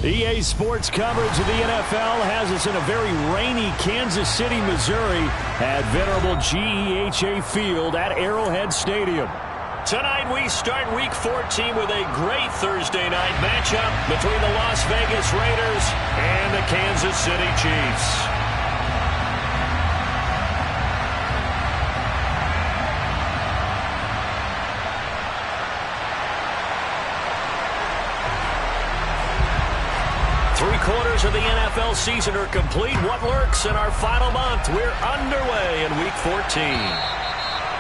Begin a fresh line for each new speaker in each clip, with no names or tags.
EA Sports coverage of the NFL has us in a very rainy Kansas City, Missouri at venerable GEHA Field at Arrowhead Stadium. Tonight we start Week 14 with a great Thursday night matchup between the Las Vegas Raiders and the Kansas City Chiefs. Three-quarters of the NFL season are complete. What lurks in our final month? We're underway in Week 14.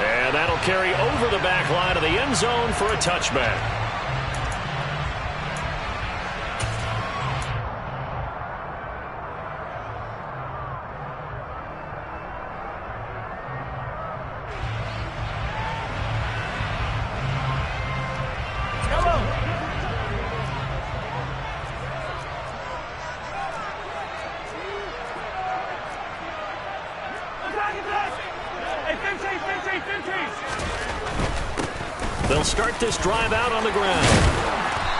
And that'll carry over the back line of the end zone for a touchback. They'll start this drive out on the ground.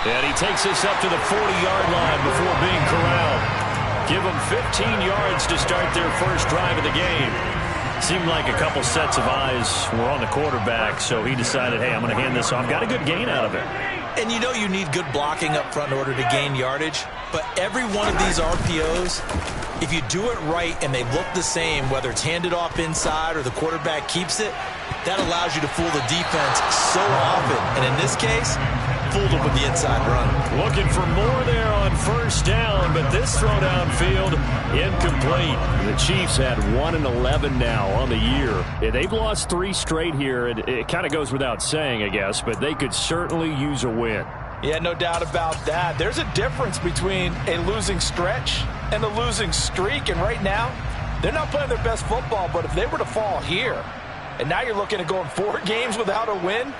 And he takes us up to the 40-yard line before being corralled. Give them 15 yards to start their first drive of the game. Seemed like a couple sets of eyes were on the quarterback, so he decided, hey, I'm going to hand this off. Got a good gain out of it.
And you know you need good blocking up front in order to gain yardage. But every one of these RPOs, if you do it right and they look the same, whether it's handed off inside or the quarterback keeps it, that allows you to fool the defense so often. And in this case, fooled them with the inside run.
Looking for more there on first down, but this throw downfield incomplete. The Chiefs had 1-11 now on the year. Yeah, they've lost 3 straight here. It kind of goes without saying, I guess, but they could certainly use a win.
Yeah, no doubt about that. There's a difference between a losing stretch and a losing streak, and right now, they're not playing their best football, but if they were to fall here, and now you're looking at going 4 games without a win,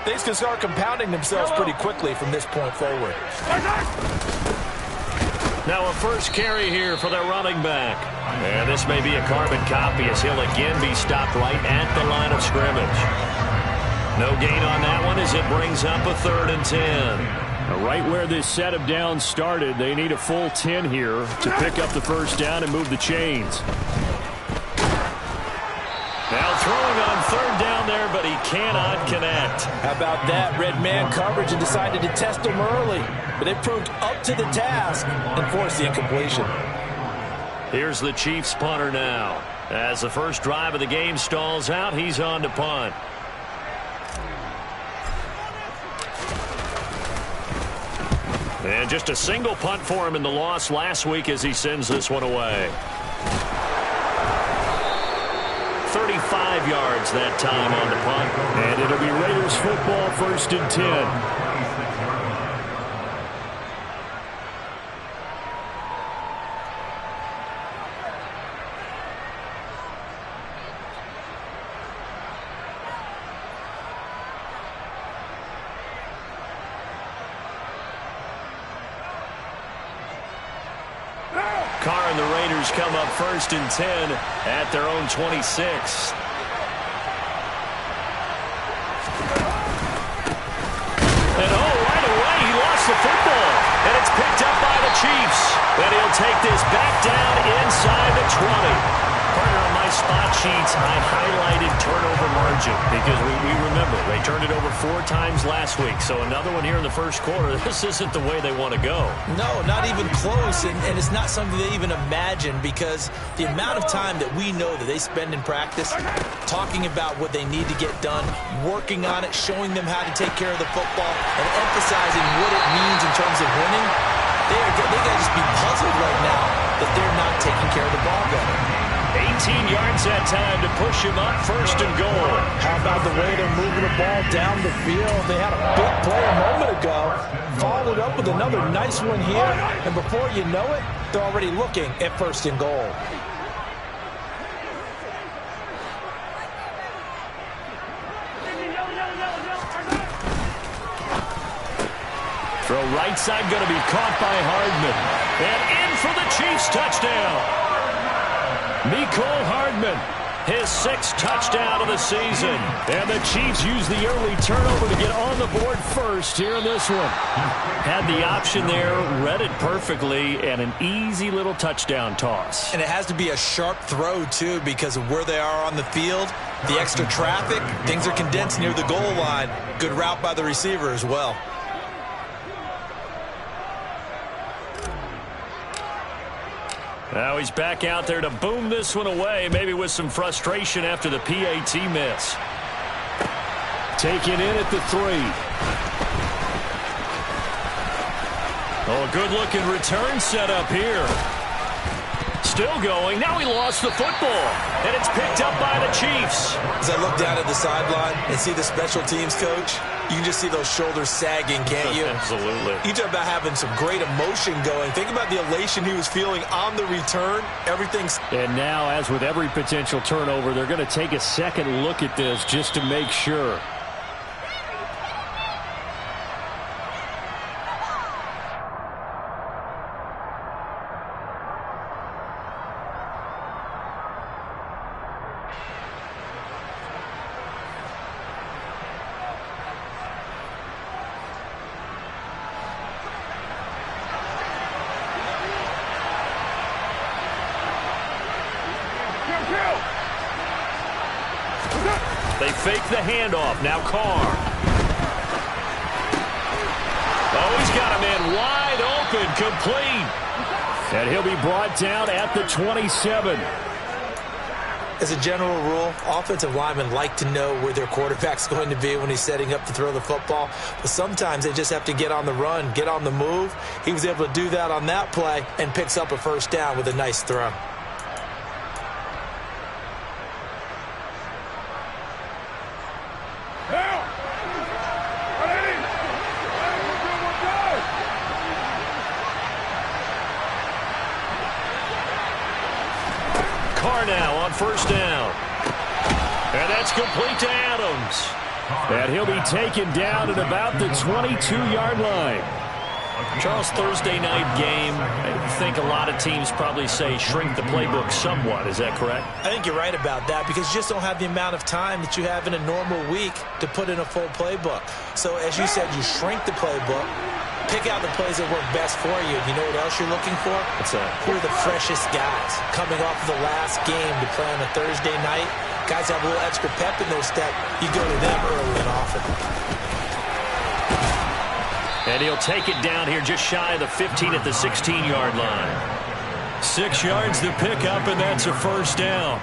things can start compounding themselves pretty quickly from this point forward.
Now a first carry here for their running back. And this may be a carbon copy as he'll again be stopped right at the line of scrimmage. No gain on that one as it brings up a 3rd and 10. Now right where this set of downs started, they need a full 10 here to pick up the first down and move the chains. Now throwing on 3rd down there, but he cannot connect.
How about that? Red man coverage and decided to test him early. But they proved up to the task and forced the incompletion.
Here's the Chiefs punter now. As the first drive of the game stalls out, he's on to punt. And just a single punt for him in the loss last week as he sends this one away. 35 yards that time on the punt. And it'll be Raiders football, 1st and 10. Carr and the Raiders come up 1st and 10 at their own 26. And right away he lost the football. And it's picked up by the Chiefs. And he'll take this back down inside the 20. Partner, on my spot sheets, I highlighted turnover margin because we remember they turned it over 4 times last week. So another one here in the first quarter. This isn't the way they want to go.
No, not even close. And it's not something they even imagine because the amount of time that we know that they spend in practice talking about what they need to get done, working on it, showing them how to take care of the football, and emphasizing what it means in terms of winning, they got to just be puzzled right now that they're not taking care of the ball better.
18 yards that time to push him up 1st and goal.
How about the way they're moving the ball down the field? They had a big play a moment ago, followed up with another nice one here, and before you know it, they're already looking at 1st and goal.
Throw right side going to be caught by Hardman. And in for the Chiefs touchdown. Mecole Hardman His 6th touchdown of the season.
And the Chiefs use the early turnover to get on the board first here in this one.
Had the option there, read it perfectly, and an easy little touchdown toss.
And it has to be a sharp throw, too, because of where they are on the field. The extra traffic, things are condensed near the goal line. Good route by the receiver as well.
Now he's back out there to boom this one away, maybe with some frustration after the PAT miss.
Taken in at the 3.
Oh, good-looking return set up here. Still going. Now he lost the football, and it's picked up by the Chiefs.
As I look down at the sideline and see the special teams coach, you can just see those shoulders sagging, can't you?
Absolutely.
You talk about having some great emotion going. Think about the elation he was feeling on the return. Everything's...
And now, as with every potential turnover, they're going to take a second look at this just to make sure.
They fake the handoff. Now Carr. Oh, he's got a man wide open, complete.
And he'll be brought down at the 27.
As a general rule, offensive linemen like to know where their quarterback's going to be when he's setting up to throw the football. But sometimes they just have to get on the run, get on the move. He was able to do that on that play and picks up a first down with a nice throw.
Now on first down. And that's complete to Adams.
And he'll be taken down at about the 22-yard line.
Charles, Thursday night game, I think a lot of teams probably say shrink the playbook somewhat. Is that correct?
I think you're right about that because you just don't have the amount of time that you have in a normal week to put in a full playbook. So as you said, you shrink the playbook, pick out the plays that work best for you. You know what else you're looking for?
What's that?
Who are the freshest guys coming off of the last game to play on a Thursday night? Guys have a little extra pep in their step. You go to them early and often.
And he'll take it down here just shy of the 15 at the 16-yard line.
6 yards to pick up, and that's a first down.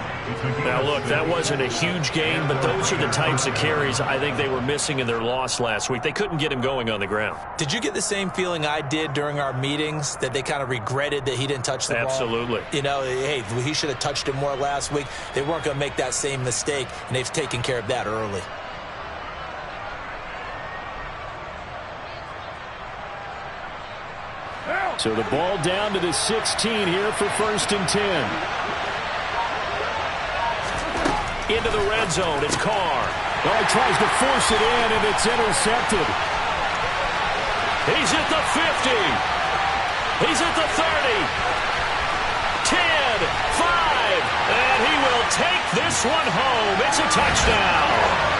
Now, look, that wasn't a huge gain, but those are the types of carries I think they were missing in their loss last week. They couldn't get him going on the ground.
Did you get the same feeling I did during our meetings, that they kind of regretted that he didn't touch the ball?
Absolutely.
You know, hey, he should have touched it more last week. They weren't going to make that same mistake, and they've taken care of that early.
So the ball down to the 16 here for first and 10.
Into the red zone. It's Carr.
Well, he tries to force it in, and it's intercepted.
He's at the 50. He's at the 30. 10, 5, and he will take this one home. It's a touchdown.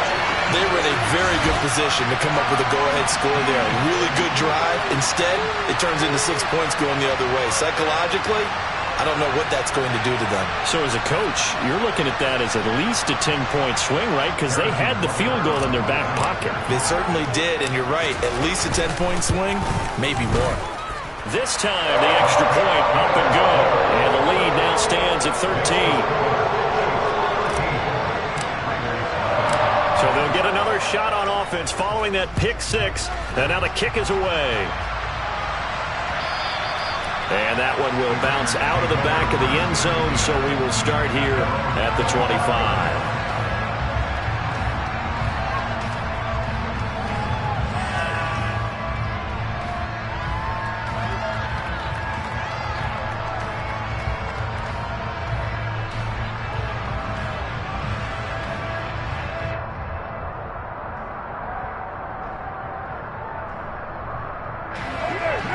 They were in a very good position to come up with a go-ahead score there. A really good drive. Instead, it turns into 6 points going the other way. Psychologically, I don't know what that's going to do to them.
So as a coach, you're looking at that as at least a 10-point swing, right? Because they had the field goal in their back pocket.
They certainly did, and you're right. At least a 10-point swing, maybe more.
This time, the extra point, up and go. And the lead now stands at 13. So they'll get another shot on offense following that pick six. And now the kick is away. And that one will bounce out of the back of the end zone, so we will start here at the 25.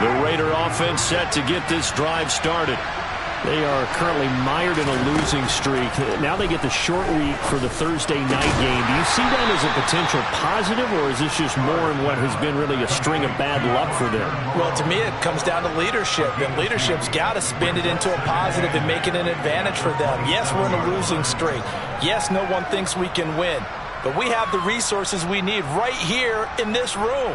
The Raider offense set to get this drive started. They are currently mired in a losing streak. Now they get the short week for the Thursday night game. Do you see that as a potential positive, or is this just more in what has been really a string of bad luck for them?
Well, to me, it comes down to leadership, and leadership's got to spin it into a positive and make it an advantage for them. Yes, we're in a losing streak. Yes, no one thinks we can win, but we have the resources we need right here in this room.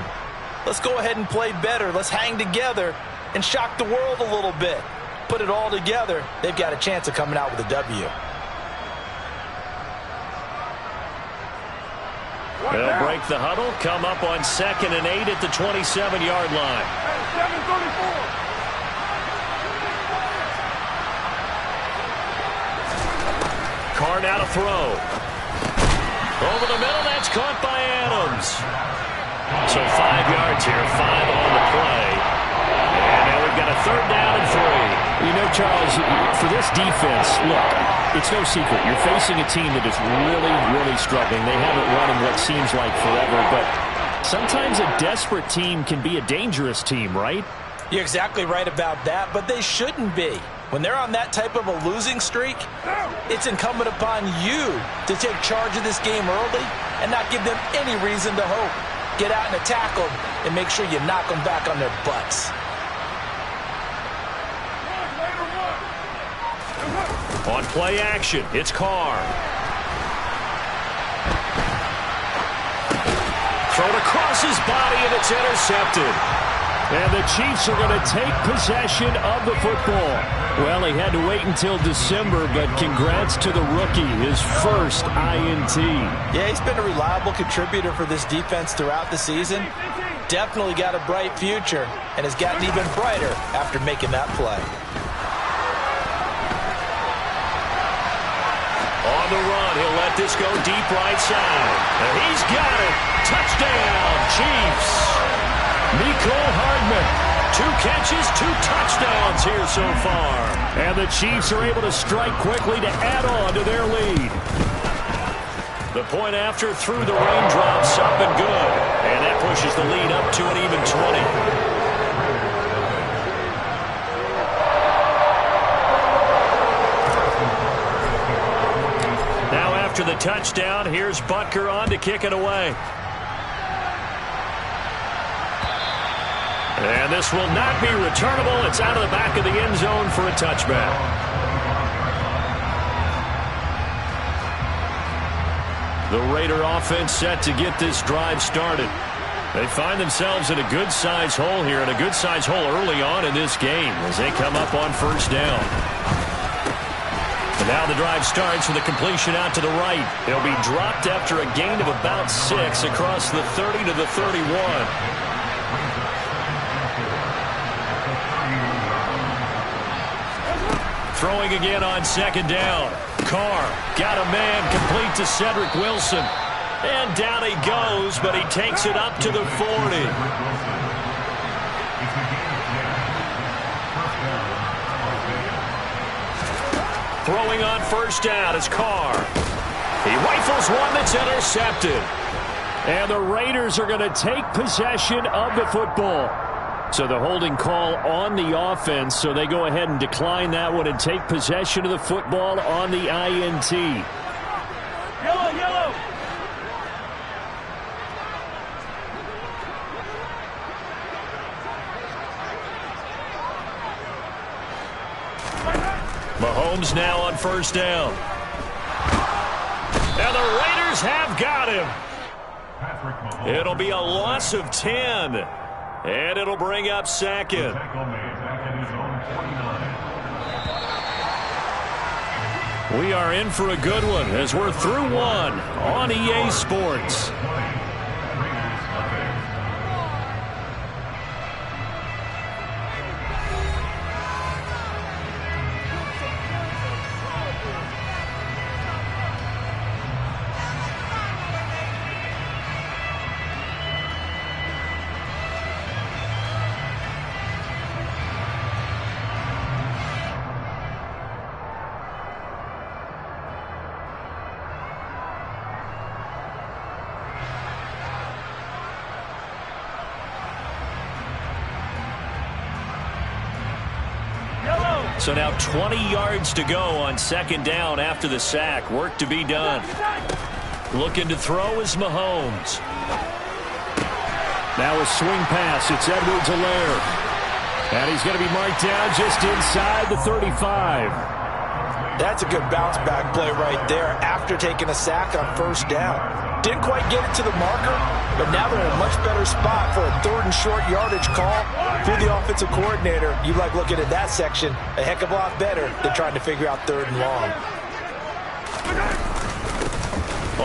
Let's go ahead and play better. Let's hang together and shock the world a little bit. Put it all together, they've got a chance of coming out with a W.
They'll break the huddle, come up on 2nd and 8 at the 27-yard line. Carr now to throw. Over the middle, that's caught by Adams. So 5 yards here, 5 on the play. And now we've got a 3rd down and 3.
You know, Charles, for this defense, look, it's no secret. You're facing a team that is really, really struggling. They haven't won in what seems like forever, but sometimes a desperate team can be a dangerous team, right?
You're exactly right about that, but they shouldn't be. When they're on that type of a losing streak, it's incumbent upon you to take charge of this game early and not give them any reason to hope. Get out and attack them and make sure you knock them back on their butts.
On play action, it's Carr. Thrown across his body, and it's intercepted.
And the Chiefs are going to take possession of the football. Well, he had to wait until December, but congrats to the rookie, his first INT.
Yeah, he's been a reliable contributor for this defense throughout the season. Definitely got a bright future and has gotten even brighter after making that play.
On the run, he'll let this go deep right side. And he's got it. Touchdown, Chiefs. Mecole Hardman. 2 catches, 2 touchdowns here so far.
And the Chiefs are able to strike quickly to add on to their lead.
The point after through the raindrops, up and good. And that pushes the lead up to an even 20. After the touchdown, here's Butker on to kick it away. And this will not be returnable. It's out of the back of the end zone for a touchback. The Raider offense set to get this drive started. They find themselves in a good-sized hole here, and a good-sized hole early on in this game as they come up on 1st down. And now the drive starts with a completion out to the right. It'll be dropped after a gain of about 6 across the 30 to the 31. Throwing again on 2nd down. Carr got a man complete to Cedric Wilson. And down he goes, but he takes it up to the 40. Throwing on 1st down is Carr. He rifles one that's intercepted.
And the Raiders are going to take possession of the football. So the holding call on the offense, so they go ahead and decline that one and take possession of the football on the INT.
Yellow, yellow.
Mahomes now on 1st down. And the Raiders have got him. It'll be a loss of 10. And it'll bring up 2nd. We are in for a good one as we're through one on EA Sports. So now 20 yards to go on second down after the sack. Work to be done. Looking to throw is Mahomes.
Now a swing pass. It's Edwards-Helaire. And he's going to be marked down just inside the 35.
That's a good bounce back play right there after taking a sack on first down. Didn't quite get it to the marker, but now they're in a much better spot for a third and short yardage call. If you're the offensive coordinator, you like looking at that section a heck of a lot better than trying to figure out third and long.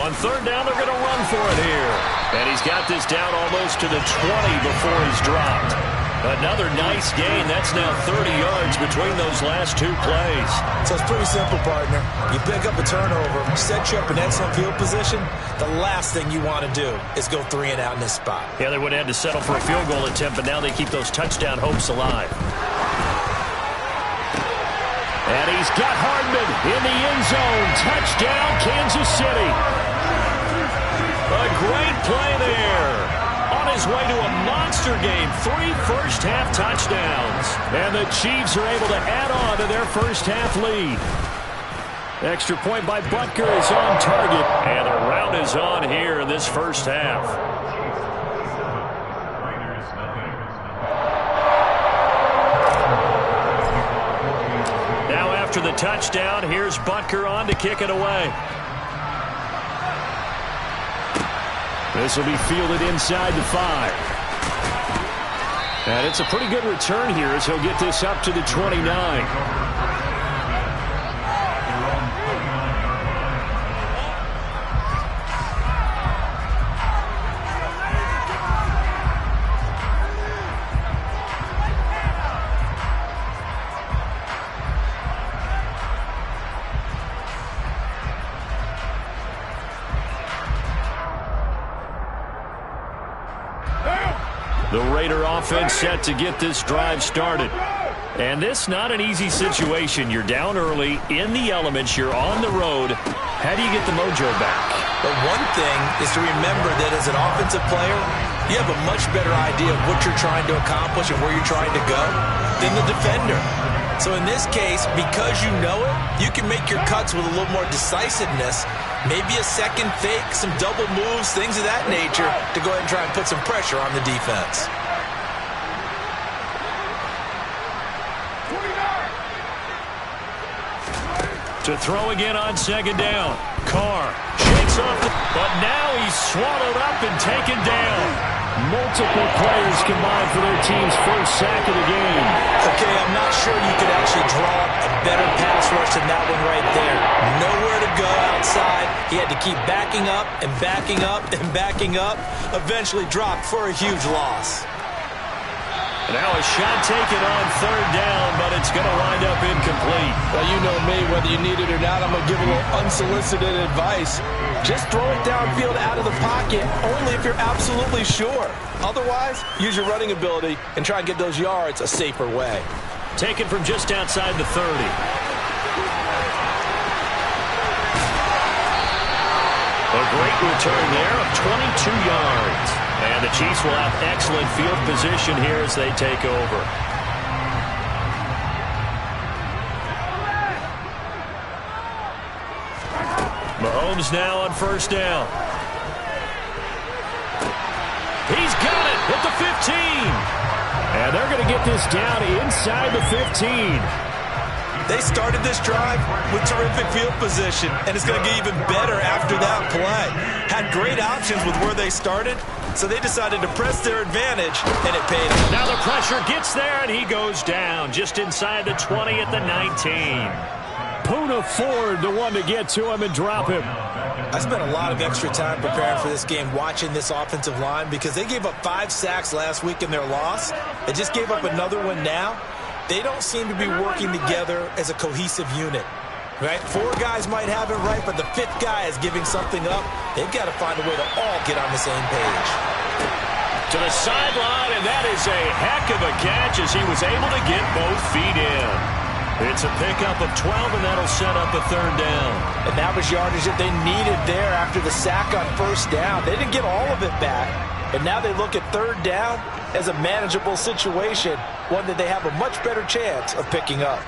On third down, they're going to run for it here. And he's got this down almost to the 20 before he's dropped. Another nice gain. That's now 30 yards between those last two plays.
So it's pretty simple, partner. You pick up a turnover, set you up in excellent field position. The last thing you want to do is go 3 and out in this spot.
Yeah, they would have had to settle for a field goal attempt, but now they keep those touchdown hopes alive.
And he's got Hardman in the end zone. Touchdown, Kansas City.
A great play there. On his way to a monster game. 3 first-half touchdowns.
And the Chiefs are able to add on to their first-half lead. Extra point by Butker is on target.
And the rout is on here in this first half. Now after the touchdown, here's Butker on to kick it away.
This will be fielded inside the 5. And it's a pretty good return here as he'll get this up to the 29.
The Raider offense set to get this drive started. And this not an easy situation. You're down early, in the elements, you're on the road. How do you get the mojo back?
But one thing is to remember that as an offensive player, you have a much better idea of what you're trying to accomplish and where you're trying to go than the defender. So in this case, because you know it, you can make your cuts with a little more decisiveness. Maybe a second fake, some double moves, things of that nature to go ahead and try and put some pressure on the defense.
To throw again on second down. Carr shakes off, but now he's swallowed up and taken down.
Multiple players combined for their team's first sack of the game.
Okay, I'm not sure you could actually draw a better pass rush than that one right there. Nowhere to go outside. He had to keep backing up and backing up and backing up. Eventually dropped for a huge loss.
Now a shot taken on third down, but it's going to wind up incomplete.
Well, you know me, whether you need it or not, I'm going to give a little unsolicited advice. Just throw it downfield out of the pocket, only if you're absolutely sure. Otherwise, use your running ability and try and get those yards a safer way.
Taken from just outside the 30. A great return there of 22 yards. And the Chiefs will have excellent field position here as they take over. Mahomes now on first down. He's got it at the 15.
And they're going to get this down inside the 15.
They started this drive with terrific field position, and it's going to get even better after that play. Had great options with where they started, so they decided to press their advantage, and it paid off.
Now the pressure gets there, and he goes down just inside the 20 at the 19.
Poona Ford, the one to get to him and drop him.
I spent a lot of extra time preparing for this game watching this offensive line because they gave up 5 sacks last week in their loss. They just gave up another one now. They don't seem to be working together as a cohesive unit. Right? 4 guys might have it right, but the 5th guy is giving something up. They've got to find a way to all get on the same page.
To the sideline, and that is a heck of a catch as he was able to get both feet in. It's a pickup of 12, and that'll set up a third down.
And that was yardage that they needed there after the sack on first down. They didn't get all of it back, but now they look at third down as a manageable situation, one that they have a much better chance of picking up.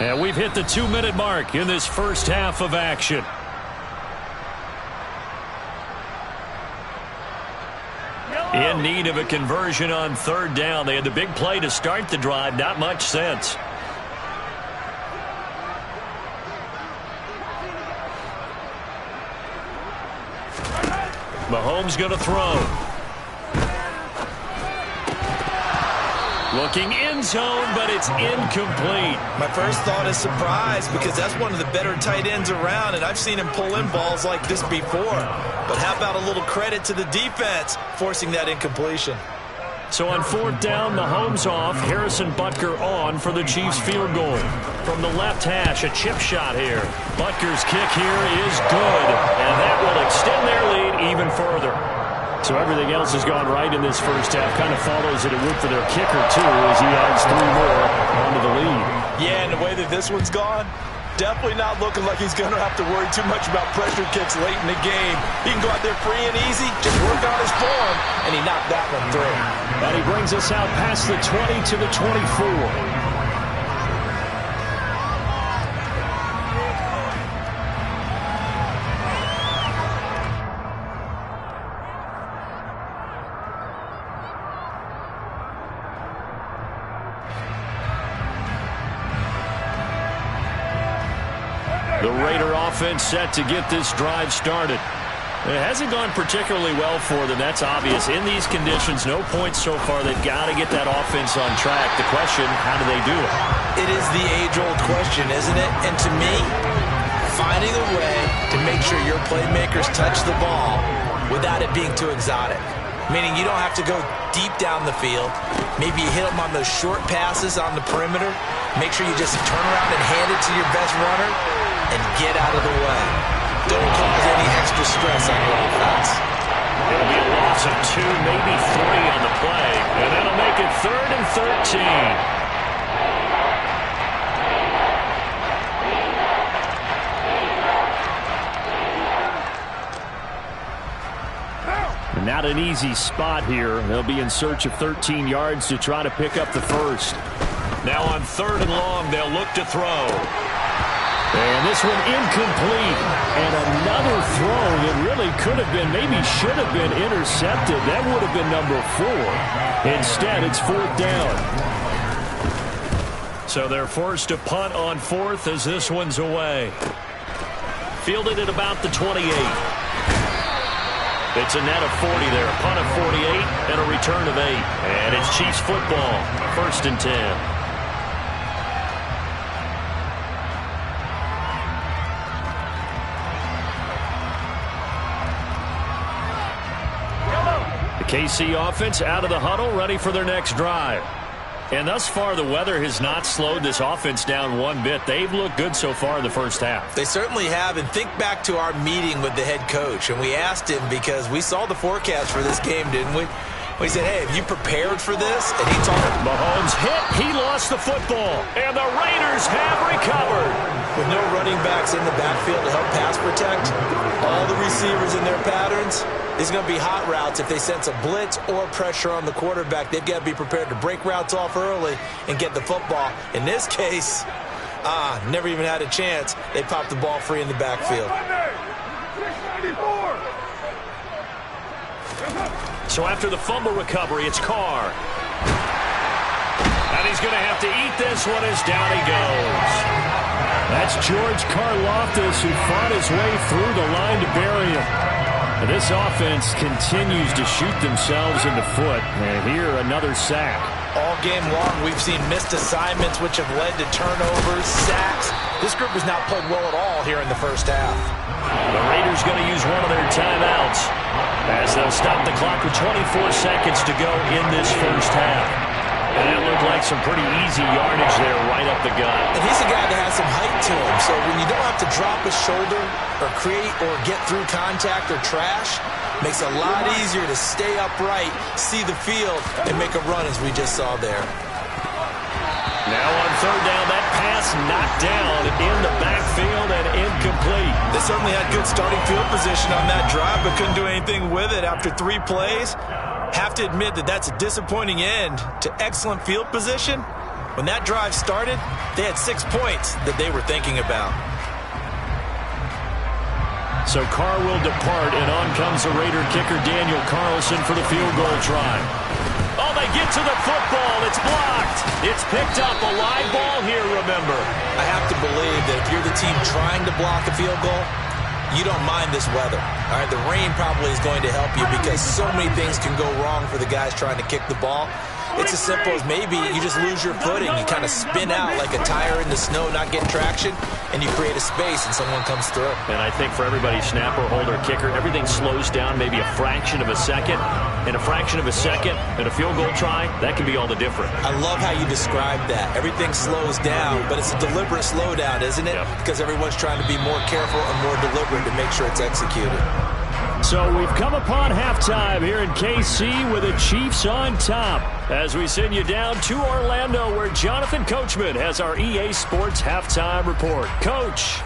And we've hit the 2-minute mark in this first half of action. In need of a conversion on third down. They had the big play to start the drive. Not much sense. Mahomes going to throw. Looking end zone, but it's incomplete.
My first thought is surprise, because that's one of the better tight ends around, and I've seen him pull in balls like this before. But how about a little credit to the defense forcing that incompletion?
So on fourth down, Mahomes off, Harrison Butker on for the Chiefs field goal. From the left hash, a chip shot here. Butker's kick here is good, and that will extend their lead even further. So everything else has gone right in this first half. Kind of follows it a would for their kicker, too, as he adds 3 more onto the lead.
Yeah, and the way that this one's gone, definitely not looking like he's going to have to worry too much about pressure kicks late in the game. He can go out there free and easy, just work on his form, and he knocked that one through.
And he brings us out past the 20 to the 24. The Raider offense set to get this drive started. It hasn't gone particularly well for them, that's obvious. In these conditions, no points so far. They've got to get that offense on track. The question, how do they do it?
It is the age-old question, isn't it? And to me, finding a way to make sure your playmakers touch the ball without it being too exotic. Meaning you don't have to go deep down the field. Maybe you hit them on those short passes on the perimeter. Make sure you just turn around and hand it to your best runner and get out of the way. Don't cause any extra stress on your offense.
It'll be a loss of 2, maybe 3 on the play. And that'll make it 3rd and 13. Not an easy spot here. They'll be in search of 13 yards to try to pick up the first. Now on 3rd and long, they'll look to throw. And this one incomplete. And another throw that really could have been, maybe should have been intercepted. That would have been number 4. Instead, it's 4th down. So they're forced to punt on 4th as this one's away. Fielded at about the 28. It's a net of 40 there, a punt of 48, and a return of 8. And it's Chiefs football, 1st and 10. The KC offense out of the huddle, ready for their next drive. And thus far, the weather has not slowed this offense down one bit. They've looked good so far in the first half.
They certainly have. And think back to our meeting with the head coach. And we asked him, because we saw the forecast for this game, didn't we? We said, hey, have you prepared for this? And he told him,
Mahomes hit. He lost the football. And the Raiders have recovered.
With no running backs in the backfield to help pass protect, all the receivers in their patterns, there's going to be hot routes. If they sense a blitz or pressure on the quarterback, they've got to be prepared to break routes off early and get the football. In this case, never even had a chance. They popped the ball free in the backfield.
So after the fumble recovery, it's Carr. And he's going to have to eat this one as down he goes. That's George Karlaftis, who fought his way through the line to bury him. And this offense continues to shoot themselves in the foot. And here, another sack.
All game long, we've seen missed assignments, which have led to turnovers, sacks. This group has not played well at all here in the first half.
The Raiders going to use one of their timeouts as they'll stop the clock with 24 seconds to go in this first half. And it looked like some pretty easy yardage there right up the gut.
And he's a guy that has some height to him. So when you don't have to drop a shoulder or create or get through contact or trash, makes it a lot easier to stay upright, see the field, and make a run as we just saw there.
Now on 3rd down, that pass knocked down in the backfield and incomplete.
They certainly had good starting field position on that drive, but couldn't do anything with it after 3 plays. Have to admit that that's a disappointing end to excellent field position, When that drive started, they had 6 points that they were thinking about.
So Carr will depart, and on comes the Raider kicker Daniel Carlson for the field goal try. Oh, they get to the football. It's blocked. It's picked up. A live ball here, remember.
I have to believe that if you're the team trying to block a field goal, you don't mind this weather. All right, the rain probably is going to help you because so many things can go wrong for the guys trying to kick the ball. It's as simple as maybe you just lose your footing. You kind of spin out like a tire in the snow, not getting traction, and you create a space and someone comes through.
And I think for everybody, snapper, holder, kicker, everything slows down maybe a fraction of a second. And a fraction of a second and a field goal try, that can be all the different.
I love how you describe that. Everything slows down, but it's a deliberate slowdown, isn't it?
Yep.
Because everyone's trying to be more careful and more deliberate to make sure it's executed.
So we've come upon halftime here in KC with the Chiefs on top.
As we send you down to Orlando, where Jonathan Coachman has our EA Sports halftime report. Coach.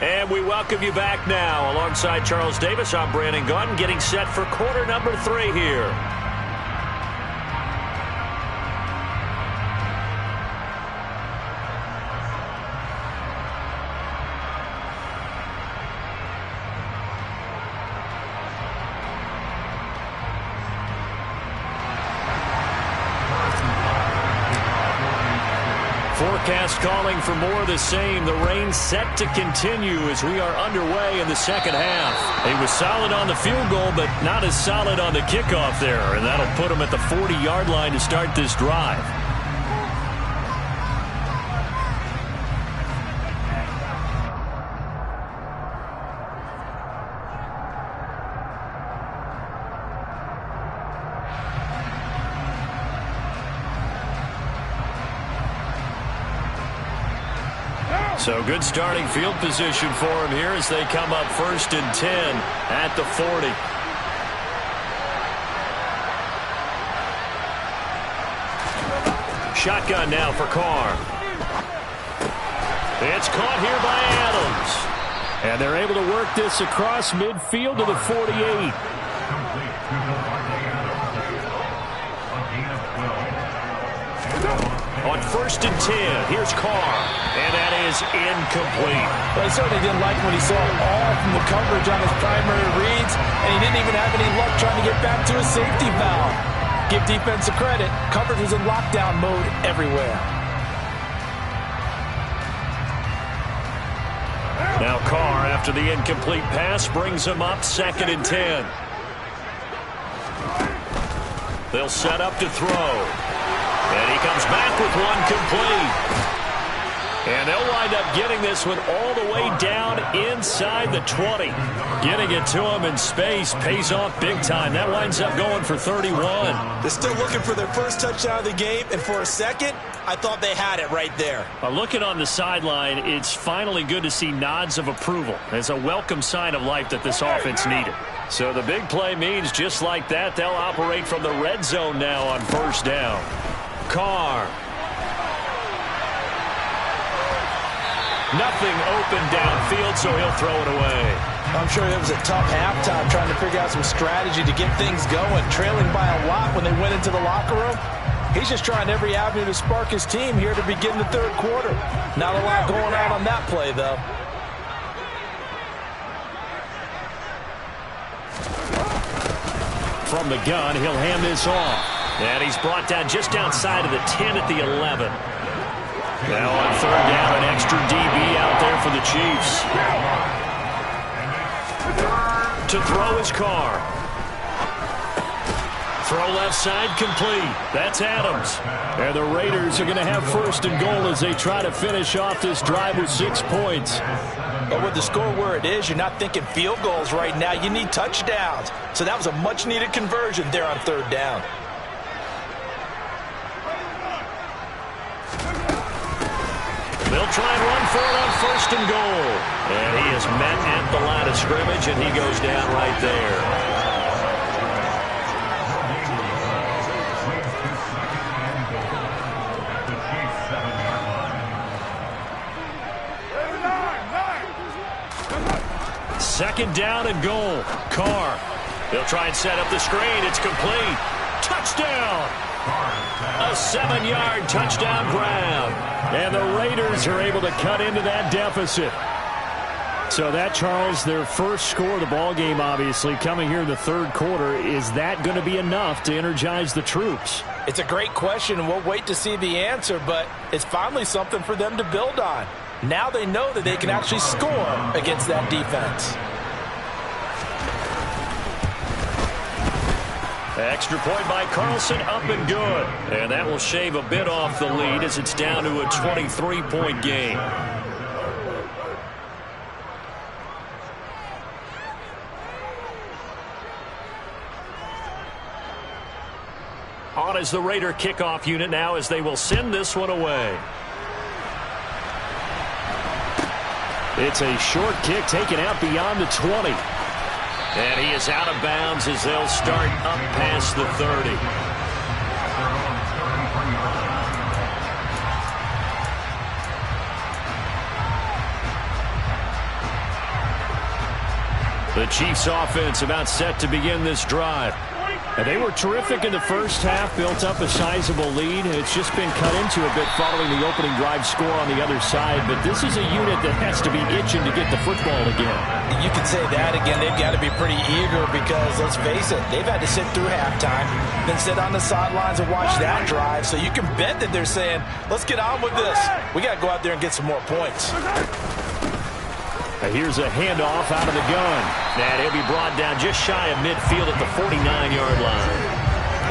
And we welcome you back now. Alongside Charles Davis, I'm Brandon Gaudin, getting set for quarter number 3 here. Forecast calling for more of the same. The rain set to continue as we are underway in the second half. He was solid on the field goal, but not as solid on the kickoff there. And that'll put him at the 40-yard line to start this drive. So good starting field position for him here as they come up 1st and 10 at the 40. Shotgun now for Carr. It's caught here by Adams.
And they're able to work this across midfield to the 48.
On 1st and 10, here's Carr, and that is incomplete.
Well, he certainly didn't like when he saw it all from the coverage on his primary reads, and he didn't even have any luck trying to get back to his safety valve. Give defense a credit. Coverage was in lockdown mode everywhere.
Now Carr, after the incomplete pass, brings him up 2nd and 10. They'll set up to throw. And he comes back with one complete. And they'll wind up getting this one all the way down inside the 20. Getting it to him in space pays off big time. That winds up going for 31.
They're still looking for their first touchdown of the game, and for a second, I thought they had it right there.
Looking on the sideline, it's finally good to see nods of approval. It's a welcome sign of life that this offense needed.
So the big play means just like that, they'll operate from the red zone now on 1st down. Carr. Nothing open downfield, so he'll throw it away.
I'm sure it was a tough halftime trying to figure out some strategy to get things going, trailing by a lot when they went into the locker room. He's just trying every avenue to spark his team here to begin the 3rd quarter. Not a lot going on that play, though.
From the gun, he'll hand this off. And he's brought down just outside of the 10 at the 11. Now on 3rd down, an extra DB out there for the Chiefs. To throw his Carr. Throw left side complete. That's Adams.
And the Raiders are going to have 1st and goal as they try to finish off this drive with 6 points.
But with the score where it is, you're not thinking field goals right now. You need touchdowns. So that was a much-needed conversion there on 3rd down.
They'll try and run for it on 1st and goal. And he is met at the line of scrimmage, and he goes down right there. Second down and goal. Carr. They'll try and set up the screen. It's complete. Touchdown. A 7-yard touchdown grab.
And the Raiders are able to cut into that deficit. So that, Charles, their first score of the ball game, obviously, coming here in the 3rd quarter. Is that going to be enough to energize the troops?
It's a great question, and we'll wait to see the answer, but it's finally something for them to build on. Now they know that they can actually score against that defense.
Extra point by Carlson, up and good. And that will shave a bit off the lead as it's down to a 23-point game. On is the Raider kickoff unit now as they will send this one away.
It's a short kick taken out beyond the 20.
And he is out of bounds as they'll start up past the 30. The Chiefs offense about set to begin this drive.
And they were terrific in the first half, built up a sizable lead. It's just been cut into a bit following the opening drive score on the other side. But this is a unit that has to be itching to get the football again.
You can say that again. They've got to be pretty eager because, let's face it, they've had to sit through halftime, then sit on the sidelines and watch that drive. So you can bet that they're saying, let's get on with this. We got to go out there and get some more points.
Here's a handoff out of the gun.
And he'll be brought down just shy of midfield at the 49-yard line.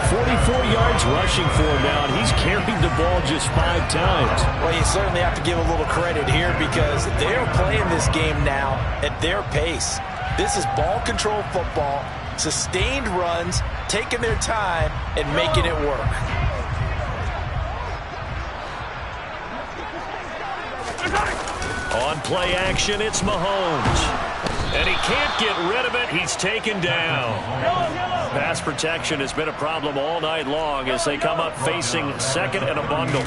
44 yards rushing for him now, and he's carried the ball just 5 times.
Well, you certainly have to give a little credit here because they're playing this game now at their pace. This is ball control football, sustained runs, taking their time, and making it work.
On play action, it's Mahomes. And he can't get rid of it. He's taken down. Pass protection has been a problem all night long as they come up facing 2nd and a bundle.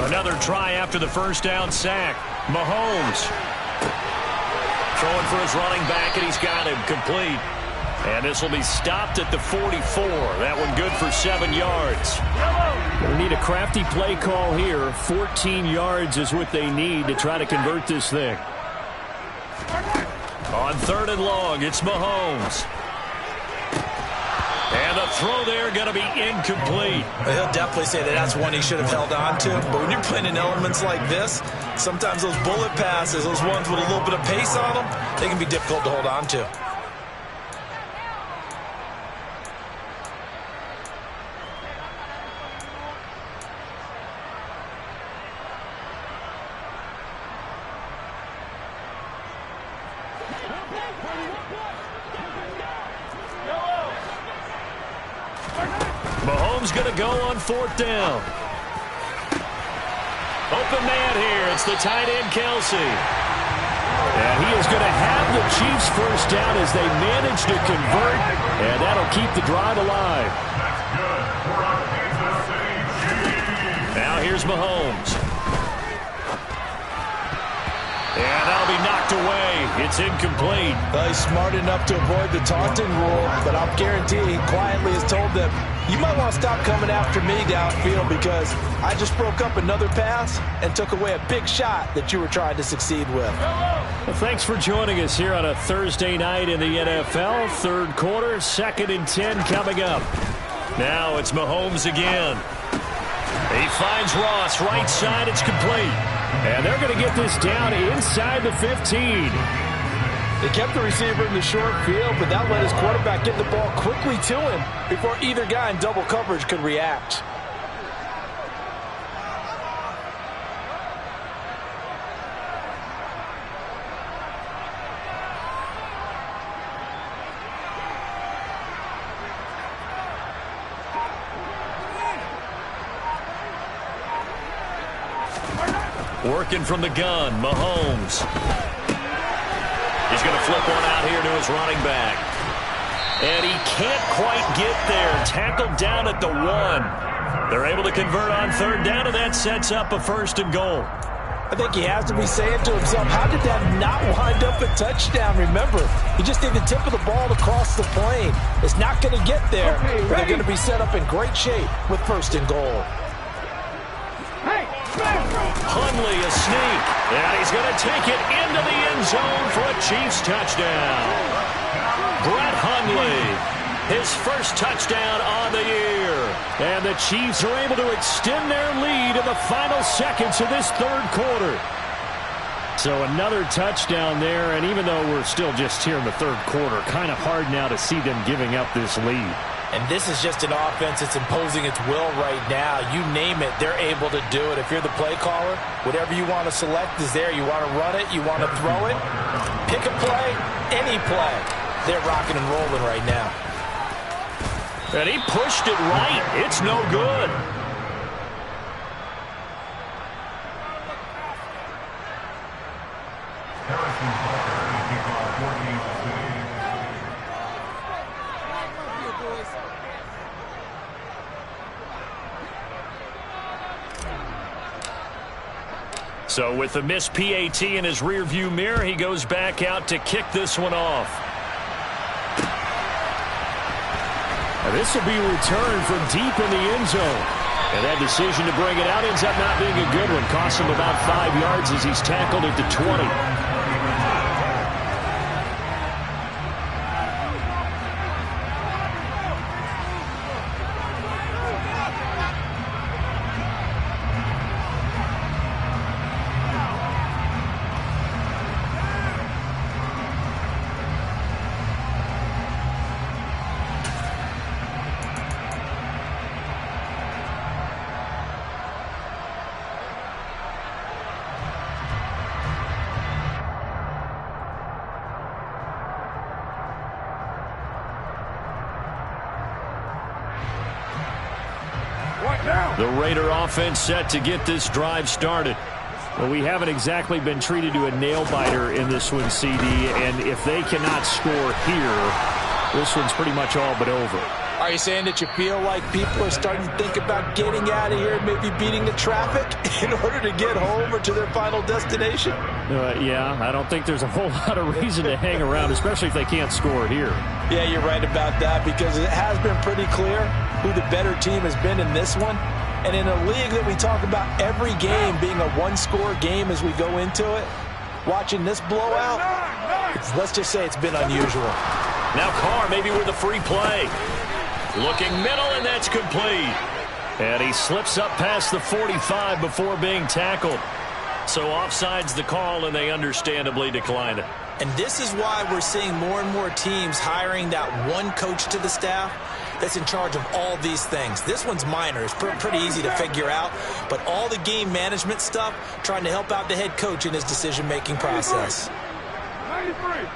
Another try after the first down sack. Mahomes throwing for his running back, and he's got him complete. And this will be stopped at the 44. That one good for 7 yards.
They need a crafty play call here. 14 yards is what they need to try to convert this thing.
On 3rd and long, it's Mahomes. And the throw there going to be incomplete.
He'll definitely say that that's one he should have held on to. But when you're playing in elements like this, sometimes those bullet passes, those ones with a little bit of pace on them, they can be difficult to hold on to.
Mahomes going to go on 4th down. Open man here. It's the tight end, Kelsey.
And he is going to have the Chiefs first down as they manage to convert. And that'll keep the drive alive.
Now here's Mahomes. And that'll be knocked away. It's incomplete.
Well, he's smart enough to avoid the taunting rule, but I'll guarantee he quietly has told them, you might want to stop coming after me downfield because I just broke up another pass and took away a big shot that you were trying to succeed with.
Well, thanks for joining us here on a Thursday night in the NFL. 3rd quarter, 2nd and 10 coming up.
Now it's Mahomes again. He finds Ross, right side, it's complete.
And they're going to get this down inside the 15.
They kept the receiver in the short field, but that let his quarterback get the ball quickly to him before either guy in double coverage could react.
Working from the gun, Mahomes. He's going to flip one out here to his running back. And he can't quite get there. Tackled down at the 1. They're able to convert on third down, and that sets up a 1st and goal.
I think he has to be saying to himself, how did that not wind up a touchdown? Remember, he just need the tip of the ball to cross the plane. It's not going to get there, but they're going to be set up in great shape with 1st and goal.
Hundley a sneak, and he's going to take it into the end zone for a Chiefs touchdown. Brett Hundley, his first touchdown on the year.
And the Chiefs are able to extend their lead in the final seconds of this 3rd quarter. So another touchdown there, and even though we're still just here in the 3rd quarter, kind of hard now to see them giving up this lead.
And this is just an offense that's imposing its will right now. You name it, they're able to do it. If you're the play caller, whatever you want to select is there. You want to run it, you want to throw it, pick a play, any play. They're rocking and rolling right now.
And he pushed it right. It's no good. So with the missed PAT in his rearview mirror, he goes back out to kick this one off.
Now this will be returned from deep in the end zone. And that decision to bring it out ends up not being a good one. Costs him about 5 yards as he's tackled at the 20.
The Raider offense set to get this drive started.
Well, we haven't exactly been treated to a nail-biter in this one, CD, and if they cannot score here, this one's pretty much all but over.
Are you saying that you feel like people are starting to think about getting out of here, maybe beating the traffic in order to get home or to their final destination?
Yeah, I don't think there's a whole lot of reason to hang around, especially if they can't score here.
Yeah, you're right about that, because it has been pretty clear who the better team has been in this one. And in a league that we talk about every game being a one-score game as we go into it, watching this blowout, let's just say it's been unusual.
Now Carr maybe with a free play. Looking middle, and that's complete. And he slips up past the 45 before being tackled. So offside's the call, and they understandably decline it.
And this is why we're seeing more and more teams hiring that one coach to the staff that's in charge of all these things. This one's minor. It's pretty easy to figure out. But all the game management stuff, trying to help out the head coach in his decision-making process.
93.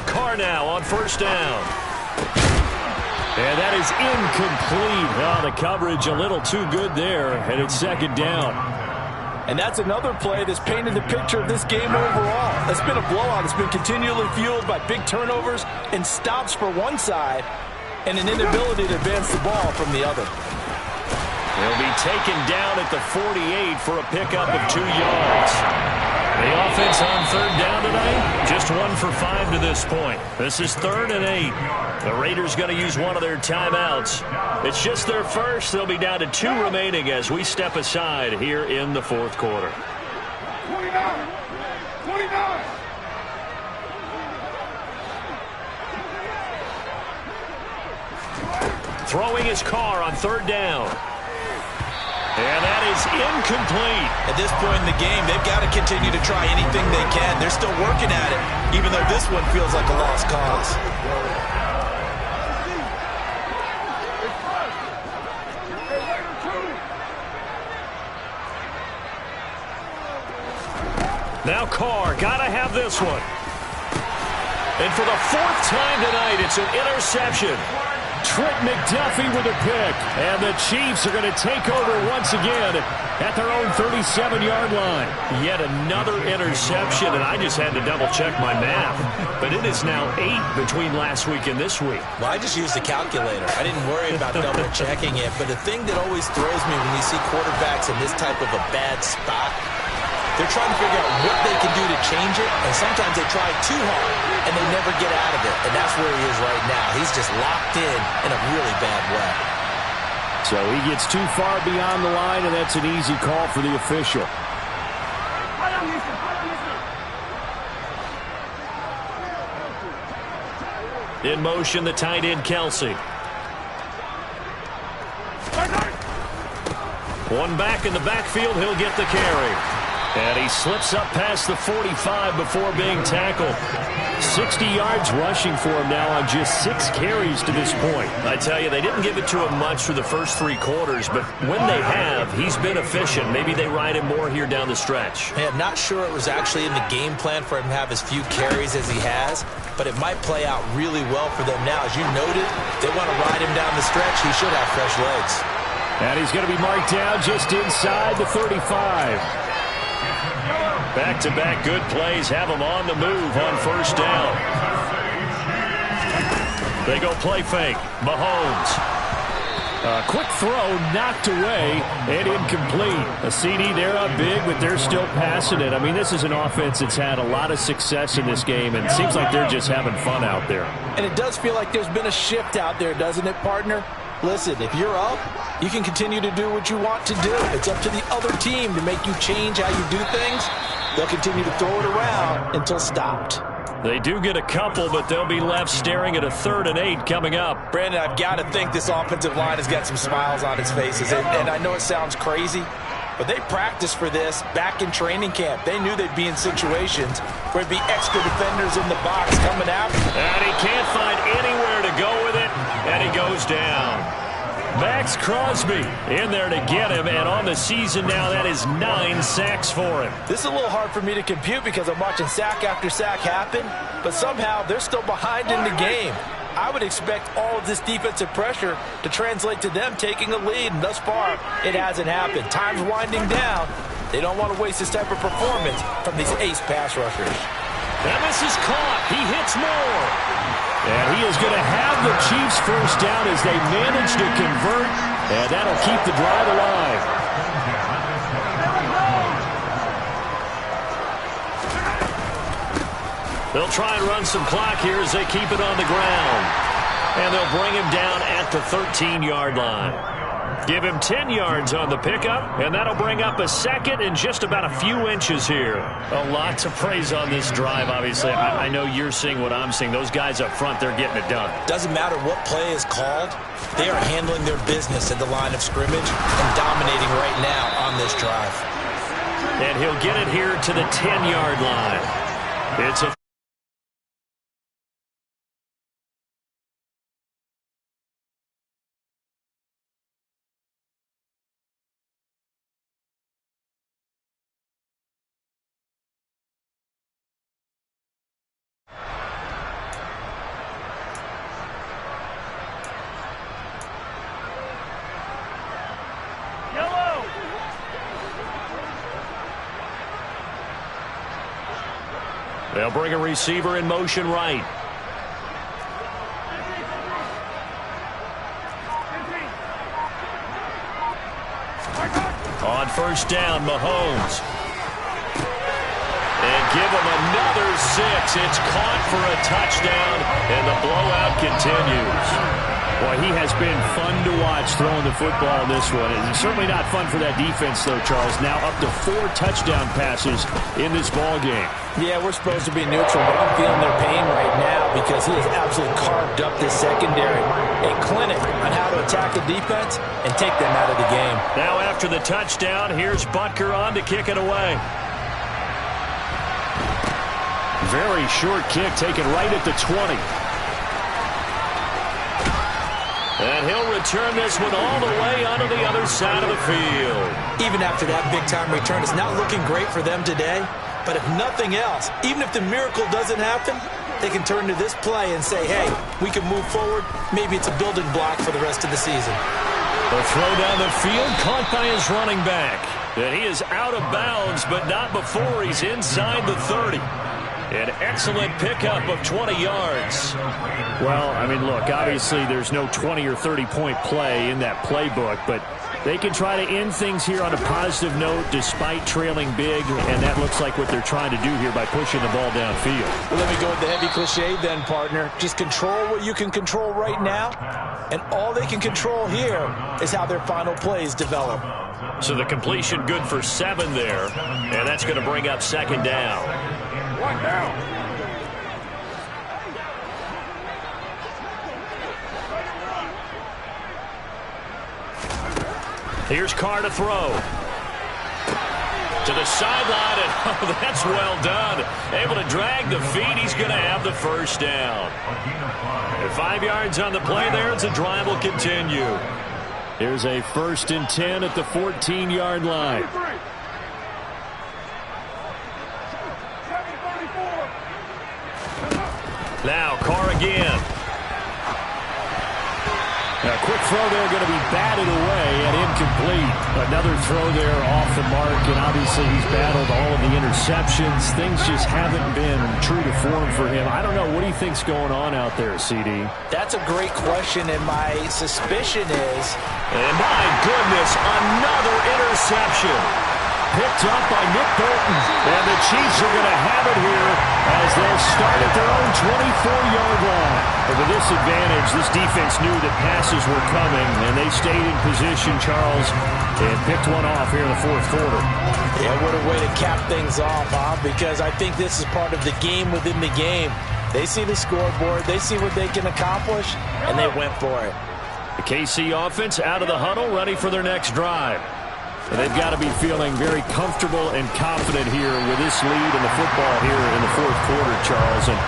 Carr now on first down. And that is incomplete. Oh, the coverage a little too good there, and it's second down.
And that's another play that's painted the picture of this game overall. It's been a blowout. It's been continually fueled by big turnovers and stops for one side and an inability to advance the ball from the other.
He'll be taken down at the 48 for a pickup of 2 yards. The offense on third down tonight, just 1 for 5 to this point. This is 3rd and 8. The Raiders going to use one of their timeouts. It's just their first. They'll be down to 2 remaining as we step aside here in the 4th quarter.
29. 29.
Throwing his Carr on third down. And that is incomplete.
At this point in the game, they've got to continue to try anything they can. They're still working at it, even though this one feels like a lost cause.
Now Carr, gotta have this one. And for the 4th time tonight, it's an interception.
Trent McDuffie with a pick. And the Chiefs are going to take over once again at their own 37-yard line.
Yet another interception, and I just had to double-check my math. But it is now 8 between last week and this week.
Well, I just used the calculator. I didn't worry about double-checking it. But the thing that always throws me when you see quarterbacks in this type of a bad spot, they're trying to figure out what they can do to change it, and sometimes they try too hard, and they never get out of it. And that's where he is right now. He's just locked in a really bad way.
So he gets too far beyond the line, and that's an easy call for the official.
In motion, the tight end, Kelsey. One back in the backfield, he'll get the carry. And he slips up past the 45 before being tackled. 60 yards rushing for him now on just 6 carries to this point. I tell you, they didn't give it to him much for the first 3 quarters, but when they have, he's been efficient. Maybe they ride him more here down the stretch.
Hey, I'm not sure it was actually in the game plan for him to have as few carries as he has, but it might play out really well for them now. As you noted, they want to ride him down the stretch. He should have fresh legs.
And he's going to be marked down just inside the 35.
Back-to-back good plays have them on the move on first down. They go play fake. Mahomes.
A quick throw knocked away and incomplete. A CD, they're up big, but they're still passing it. I mean, this is an offense that's had a lot of success in this game, and it seems like they're just having fun out there.
And it does feel like there's been a shift out there, doesn't it, partner? Listen, if you're up, you can continue to do what you want to do. It's up to the other team to make you change how you do things. They'll continue to throw it around until stopped.
They do get a couple, but they'll be left staring at a 3rd and 8 coming up.
Brandon, I've got to think this offensive line has got some smiles on its faces. And I know it sounds crazy, but they practiced for this back in training camp. They knew they'd be in situations where there'd be extra defenders in the box coming after.
And he can't find anywhere to go with it, and he goes down. Max Crosby in there to get him, and on the season now, that is 9 sacks for him.
This is a little hard for me to compute because I'm watching sack after sack happen, but somehow they're still behind in the game. I would expect all of this defensive pressure to translate to them taking a lead, and thus far, it hasn't happened. Time's winding down. They don't want to waste this type of performance from these ace pass rushers.
And this is caught. He hits more.
And he is going to have the Chiefs first down as they manage to convert, and that'll keep the drive alive.
They'll try and run some clock here as they keep it on the ground. And they'll bring him down at the 13-yard line. Give him 10 yards on the pickup, and that'll bring up a second and just about a few inches here. A lot to praise on this drive, obviously. I know you're seeing what I'm seeing. Those guys up front, they're getting it done.
Doesn't matter what play is called. They are handling their business at the line of scrimmage and dominating right now on this drive.
And he'll get it here to the 10-yard line. It's a They'll bring a receiver in motion right. On first down, Mahomes. And give him another 6. It's caught for a touchdown, and the blowout continues.
Boy, he has been fun to watch throwing the football in this one. It's certainly not fun for that defense, though, Charles. Now up to 4 touchdown passes in this ball game.
Yeah, we're supposed to be neutral, but I'm feeling their pain right now because he has absolutely carved up this secondary. A clinic on how to attack the defense and take them out of the game.
Now after the touchdown, here's Butker on to kick it away.
Very short kick taken right at the 20.
And he'll return this one all the way onto the other side of the field.
Even after that big-time return, it's not looking great for them today. But if nothing else, even if the miracle doesn't happen, they can turn to this play and say, hey, we can move forward. Maybe it's a building block for the rest of the season.
The throw down the field, caught by his running back. And he is out of bounds, but not before he's inside the 30. An excellent pickup of 20 yards.
Well, I mean, look, obviously there's no 20 or 30-point play in that playbook, but they can try to end things here on a positive note despite trailing big, and that looks like what they're trying to do here by pushing the ball downfield.
Well, let me go with the heavy cliche then, partner. Just control what you can control right now, and all they can control here is how their final plays develop.
So the completion good for 7 there, and that's going to bring up second down.
1 down.
Here's Carr to throw. To the sideline, and oh, that's well done. Able to drag the feet. He's going to have the first down. And 5 yards on the play there as the drive will continue.
Here's a 1st and 10 at the 14-yard line.
7:34.
Now Carr again.
A quick throw there going to be batted away and incomplete. Another throw there off the mark, and obviously he's battled all of the interceptions. Things just haven't been true to form for him. I don't know. What do you think's going on out there, CD?
That's a great question, and my suspicion is...
And my goodness, another interception. Picked up by Nick Bolton. And the Chiefs are going to have it here as they'll start at their own 24-yard line. But with this advantage, this defense knew that passes were coming, and they stayed in position, Charles, and picked one off here in the 4th quarter.
Yeah, what a way to cap things off, huh? Because I think this is part of the game within the game. They see the scoreboard, they see what they can accomplish, and they went for it.
The KC offense out of the huddle, ready for their next drive.
And they've got to be feeling very comfortable and confident here with this lead in the football here in the 4th quarter, Charles. And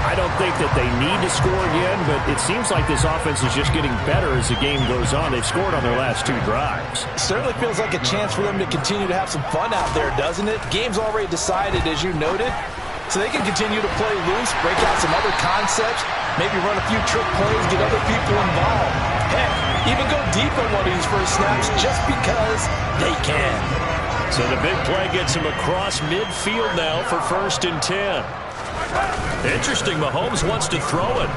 I don't think that they need to score again, but it seems like this offense is just getting better as the game goes on. They've scored on their last 2 drives.
Certainly feels like a chance for them to continue to have some fun out there, doesn't it? Game's already decided, as you noted, so they can continue to play loose, break out some other concepts, maybe run a few trick plays, get other people involved. Heck, even go deep on one of these first snaps just because they can.
So the big play gets him across midfield now for 1st and 10. Interesting, Mahomes wants to throw it.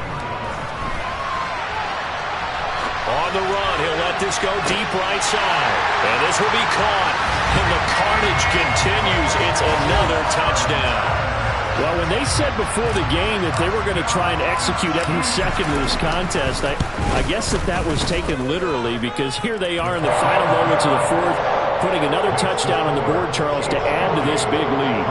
On the run, he'll let this go deep right side. And this will be caught. And the carnage continues. It's another touchdown.
Well, when they said before the game that they were going to try and execute every second of this contest, I guess that was taken literally, because here they are in the final moments of the 4th, putting another touchdown on the board, Charles, to add to this big lead.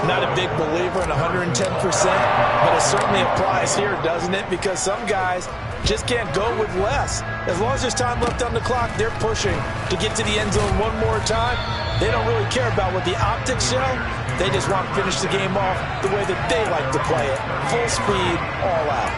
Not a big believer in 110%, but it certainly applies here, doesn't it? Because some guys just can't go with less. As long as there's time left on the clock, they're pushing to get to the end zone one more time. They don't really care about what the optics show. They just want to finish the game off the way that they like to play it. Full speed, all out.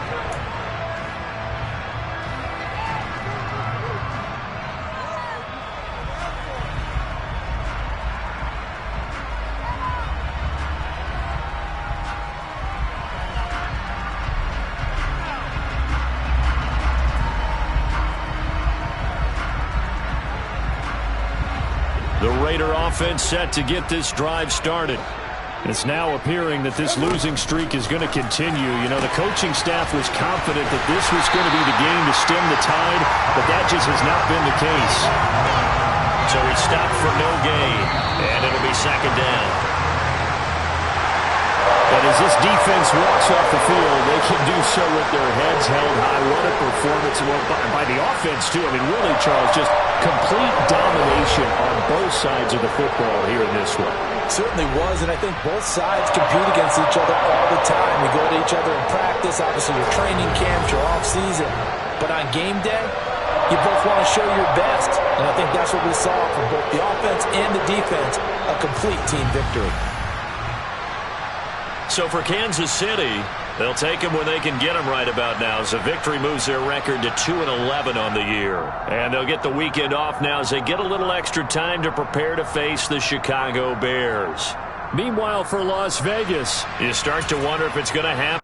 The Raider offense set to get this drive started. It's now appearing that this losing streak is going to continue. You know, the coaching staff was confident that this was going to be the game to stem the tide, but that just has not been the case. So he stopped for no gain, and it'll be second down.
But as this defense walks off the field, they can do so with their heads held high. What a performance by the offense, too. I mean, really, Charles, just complete domination on both sides of the football here in this one.
Certainly was, and I think both sides compete against each other all the time. You go to each other in practice, obviously your training camps, your off-season. But on game day, you both want to show your best. And I think that's what we saw from both the offense and the defense, a complete team victory.
So for Kansas City, they'll take him when they can get him right about now. So victory moves their record to 2-11 on the year. And they'll get the weekend off now as they get a little extra time to prepare to face the Chicago Bears.
Meanwhile, for Las Vegas,
you start to wonder if it's going to happen.